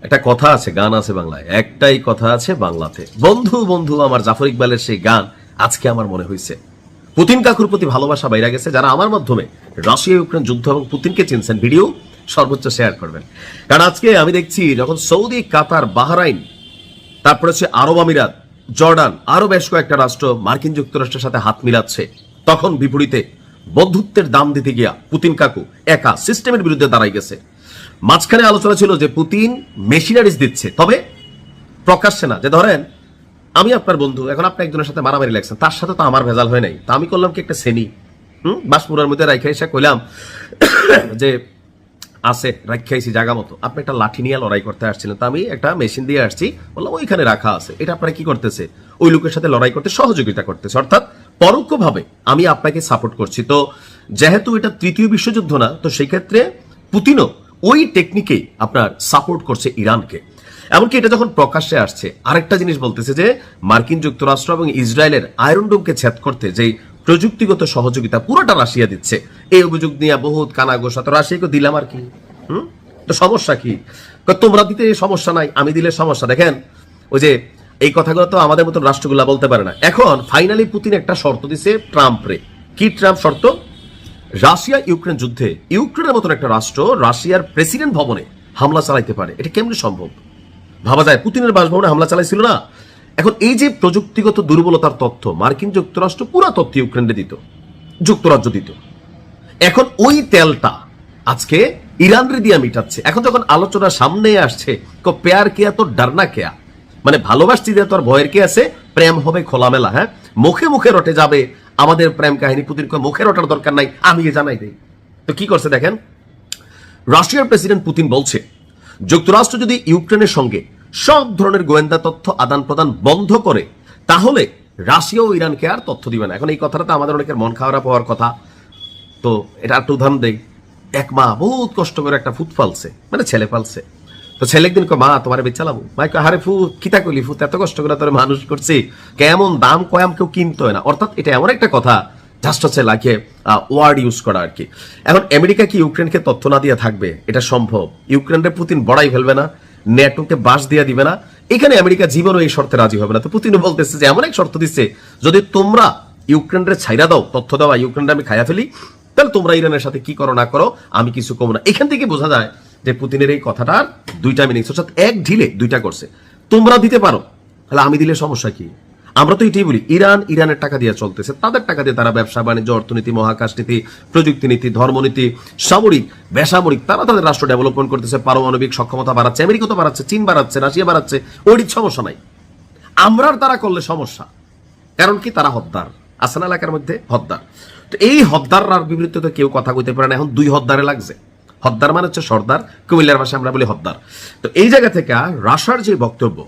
একটা কথা আছে, গান আছে বাংলায়, একটাই কথা আছে বাংলাতে, বন্ধু বন্ধু আমার জাফর ইকবালের সেই গান আজকে আমার মনে হয়েছে। পুতিন কাকুর প্রতি ভালোবাসা বাইরে গেছে। যারা আমার মাধ্যমে রাশিয়া ইউক্রেন যুদ্ধ এবং পুতিনকে চিনছেন, ভিডিও সর্বোচ্চ শেয়ার করবেন। কারণ আজকে আমি দেখছি যখন সৌদি, কাতার, বাহরাইন, তারপরে হচ্ছে আরব আমিরাত, জর্ডান, আরো বেশ কয়েকটা রাষ্ট্র মার্কিন যুক্তরাষ্ট্রের সাথে হাত মিলাচ্ছে, তখন বিপরীতে বন্ধুত্বের দাম দিতে গিয়া পুতিন কাকু একা সিস্টেমের বিরুদ্ধে দাঁড়াই গেছে। মাঝখানে আলোচনা ছিল যে পুতিন মেশিনারিজ দিচ্ছে, তবে প্রকাশ্যে না। যে ধরেন আমি আপনার বন্ধু, এখন আপনি একজনের সাথে মারামারি লাগছেন, তার সাথে তো আমার ভেজাল হয় নাই, তা আমি করলাম কি একটা শ্রেণী বাসপুরার মধ্যে রাইখা এসে কইলাম যে আছে রাখাইছি জায়গা মতো, আপনি একটা লাঠি নিয়ে লড়াই করতে আসছিলেন, তা আমি একটা মেশিন দিয়ে আসছি, বললাম ওইখানে রাখা আছে, এটা আপনারা কি করতেছে, ওই লোকের সাথে লড়াই করতে সহযোগিতা করতেছে, অর্থাৎ পরোক্ষভাবে আমি আপনাকে সাপোর্ট করছি। তো যেহেতু এটা তৃতীয় বিশ্বযুদ্ধ না, তো সেই ক্ষেত্রে পুতিনও ওই টেকনিকেই আপনার সাপোর্ট করছে ইরানকে। এমনকি এটা যখন প্রকাশ্যে আসছে, আরেকটা জিনিস বলতেছে যে মার্কিন যুক্তরাষ্ট্র এবং ইসরায়েলের আয়রন ডোমকে ছেদ করতে যেই প্রযুক্তিগত সহযোগিতা পুরোটা রাশিয়া দিচ্ছে, এই অভিযোগ নিয়ে বহুত কানাঘোষা। তো রাশিয়াকে দিলাম আর কি, তো সমস্যা কি? তোমরা দিতে সমস্যা নাই, আমি দিলে সমস্যা। দেখেন ওই যে এই কথাগুলো তো আমাদের মতন রাষ্ট্রগুলা বলতে পারে না। এখন ফাইনালি পুতিন একটা শর্ত দিছে ট্রাম্পরে। কি ট্রাম্প শর্ত? রাশিয়া ইউক্রেন যুদ্ধে ইউক্রেনের মতন একটা রাষ্ট্র রাশিয়ার প্রেসিডেন্ট ভবনে হামলা চালাইতে পারে, এটা কেমনি সম্ভব? ভাবা যায় পুতিনের বাসভবনে হামলা চালাইছিল না? এখন এই যে প্রযুক্তিগত দুর্বলতার তথ্য মার্কিন যুক্তরাষ্ট্র পুরা তথ্য ইউক্রেনে দিত, যুক্তরাজ্য দিত, এখন ওই তেলটা আজকে ইরানরে দিয়ে মিটাচ্ছে। এখন যখন আলোচনা সামনে আসছে, পেয়ার কেয়া তো ডারনা কেয়া, মানে ভালোবাসছি যে তোর ভয়ের কে আছে, প্রেম হবে খোলামেলা। হ্যাঁ, মুখে মুখে রটে যাবে আমাদের প্রেম কাহিনী। পুতিন মুখে রটার দরকার নাই, আমি জানাই দেই। তো কি করছে দেখেন, রাশিয়ার প্রেসিডেন্ট পুতিন বলছে যুক্তরাষ্ট্র যদি ইউক্রেনের সঙ্গে সব ধরনের গোয়েন্দা তথ্য আদান প্রদান বন্ধ করে, তাহলে রাশিয়া ও ইরানকে আর তথ্য দিবে না। এখন এই কথাটা আমাদের অনেকের মন খারাপ হওয়ার কথা। তো এটা একটা উদাহরণ দেই। এক মা বহুত কষ্ট করে একটা ফুট ফালছে, মানে ছেলে ফালছে। তো ছেলে একদিন মা তোমার বেচালাবো, মাই হারে ফুট কিতা কইলি, ফুট এত কষ্ট করে তোর মানুষ করছি, কেমন দাম কয়াম কেউ কিনতে হয় না। অর্থাৎ এটা এমন একটা কথা জাস্ট হচ্ছে লাগে ওয়ার্ড ইউজ করা আর কি। এখন আমেরিকা কি ইউক্রেনকে তথ্য না দিয়ে থাকবে? এটা সম্ভব? ইউক্রেনের পুতিন বড়াই ফেলবে না, নেটোকে বাস দিয়ে দিবে না, এখানে আমেরিকা জীবনও এই শর্তে রাজি হবে না। তো পুতিনও বলতেছে যে এমন এক শর্ত দিচ্ছে, যদি তোমরা ইউক্রেনরে ছাইরা দাও, তথ্য দেওয়া ইউক্রেনরে আমি খাইয়া ফেলি, তাহলে তোমরা ইরানের সাথে কি করো না করো আমি কিছু কমো না। এখান থেকে বোঝা যায় যে পুতিনের এই কথাটার দুইটা মিনিং, অর্থাৎ এক ঢিলে দুইটা করছে। তোমরা দিতে পারো, তাহলে আমি দিলে সমস্যা কি? আমরা তো এটাই বলি, ইরানের টাকা দিয়ে চলতেছে, তাদের টাকা দিয়ে তারা ব্যবসা বাণিজ্য, অর্থনীতি, মহাকাশ নীতি, প্রযুক্তি নীতি, ধর্মনীতি, সামরিক, বেসামরিক, তারা তাদের রাষ্ট্র ডেভেলপমেন্ট করতেছে, পারমাণবিক সক্ষমতা বাড়াচ্ছে, আমেরিকা তো বাড়াচ্ছে, চীন বাড়াচ্ছে, রাশিয়া বাড়াচ্ছে, ওই সমস্যা নাই। আমরার তারা করলে সমস্যা, কারণ কি তারা হদ্দার, আসান এলাকার মধ্যে হদ্দার। তো এই হদ্দার বিবৃতি তো কেউ কথা কইতে পারে না, এখন দুই হদ্দারে লাগছে। হদ্দার মানে হচ্ছে সর্দার, কুমিল্লার ভাষায় আমরা বলি হদ্দার। তো এই জায়গা থেকে রাশার যে বক্তব্য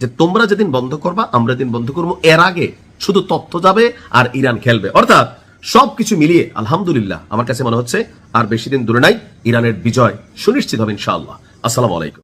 যে তোমরা যেদিন বন্ধ করবা আমরা যেদিন বন্ধ করবো, এর আগে শুধু তথ্য যাবে আর ইরান খেলবে, অর্থাৎ সবকিছু মিলিয়ে আলহামদুলিল্লাহ আমার কাছে মনে হচ্ছে আর বেশি দিন দূরে নাই, ইরানের বিজয় সুনিশ্চিত হবে ইনশাআল্লাহ। আসসালামু আলাইকুম।